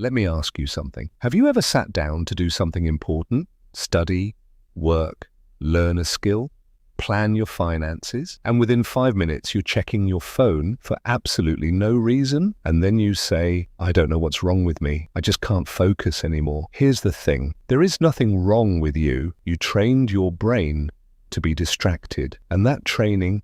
Let me ask you something. Have you ever sat down to do something important? Study, work, learn a skill, plan your finances, and within 5 minutes you're checking your phone for absolutely no reason, and then you say, I don't know what's wrong with me. I just can't focus anymore. Here's the thing. There is nothing wrong with you. You trained your brain to be distracted, and that training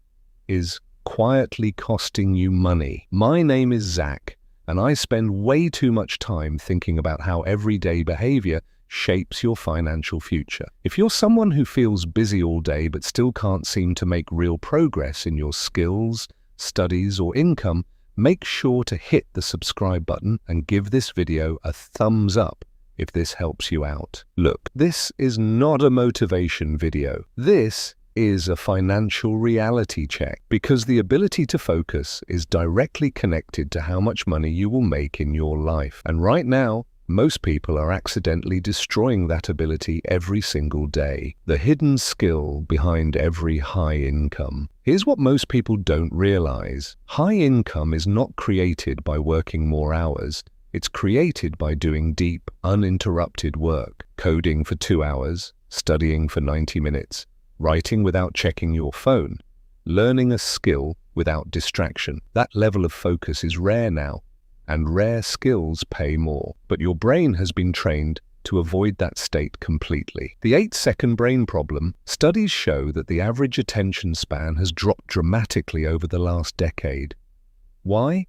is quietly costing you money. My name is Zach, and I spend way too much time thinking about how everyday behavior shapes your financial future. If you're someone who feels busy all day but still can't seem to make real progress in your skills, studies, or income, make sure to hit the subscribe button and give this video a thumbs up if this helps you out. Look, this is not a motivation video. This is a financial reality check, because the ability to focus is directly connected to how much money you will make in your life. And right now, most people are accidentally destroying that ability every single day. The hidden skill behind every high income. Here's what most people don't realize. High income is not created by working more hours. It's created by doing deep, uninterrupted work. Coding for 2 hours, studying for 90 minutes, writing without checking your phone, learning a skill without distraction. That level of focus is rare now, and rare skills pay more. But your brain has been trained to avoid that state completely. The 8-second brain problem. Studies show that the average attention span has dropped dramatically over the last decade. Why?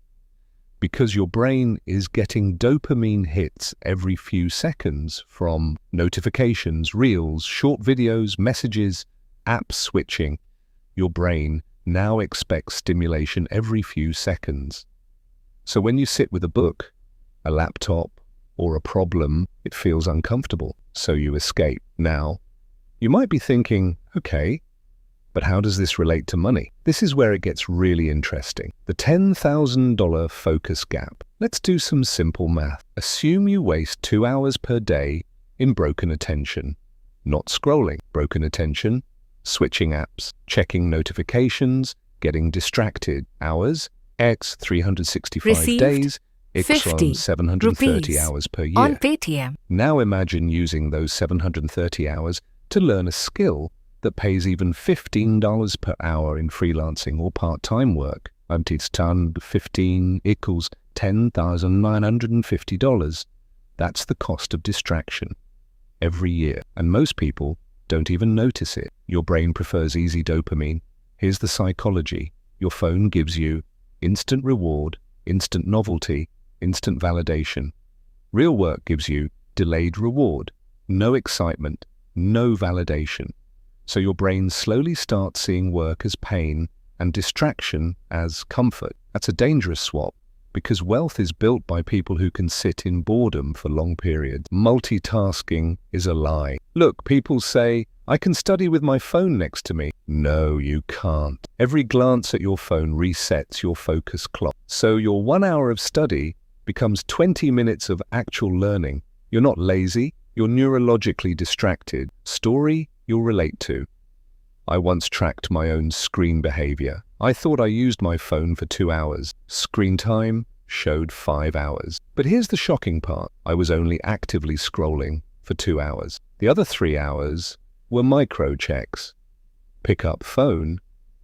Because your brain is getting dopamine hits every few seconds from notifications, reels, short videos, messages, app switching. Your brain now expects stimulation every few seconds. So when you sit with a book, a laptop, or a problem, it feels uncomfortable, so you escape. Now, you might be thinking, okay, but how does this relate to money? This is where it gets really interesting. The $10,000 focus gap. Let's do some simple math. Assume you waste 2 hours per day in broken attention. Not scrolling, broken attention, switching apps, checking notifications, getting distracted. Hours, x 365 Received days, equals 730 rupees hours per year. on Paytm. Now imagine using those 730 hours to learn a skill that pays even $15 per hour in freelancing or part-time work. 15 equals $10,950. That's the cost of distraction every year. And most people don't even notice it. Your brain prefers easy dopamine. Here's the psychology. Your phone gives you instant reward, instant novelty, instant validation. Real work gives you delayed reward, no excitement, no validation. So your brain slowly starts seeing work as pain and distraction as comfort. That's a dangerous swap, because wealth is built by people who can sit in boredom for long periods. Multitasking is a lie. Look, people say, I can study with my phone next to me. No, you can't. Every glance at your phone resets your focus clock. So your 1 hour of study becomes 20 minutes of actual learning. You're not lazy, you're neurologically distracted. Story you'll relate to. I once tracked my own screen behavior. I thought I used my phone for 2 hours. Screen time showed 5 hours. But here's the shocking part. I was only actively scrolling for 2 hours. The other 3 hours were micro checks. Pick up phone,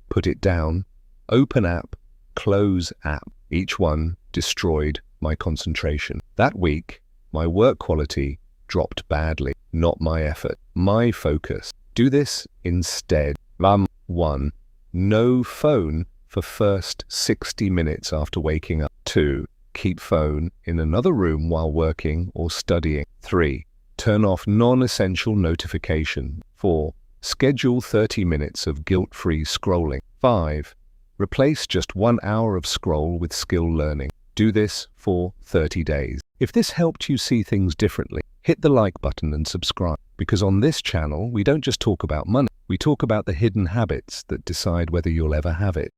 put it down, open app, close app. Each one destroyed my concentration. That week, my work quality dropped badly. Not my effort, my focus. Do this instead. 1. No phone for first 60 minutes after waking up. 2. Keep phone in another room while working or studying. 3. Turn off non-essential notification. 4. Schedule 30 minutes of guilt-free scrolling. 5. Replace just 1 hour of scroll with skill learning. Do this for 30 days. If this helped you see things differently, hit the like button and subscribe. Because on this channel, we don't just talk about money, we talk about the hidden habits that decide whether you'll ever have it.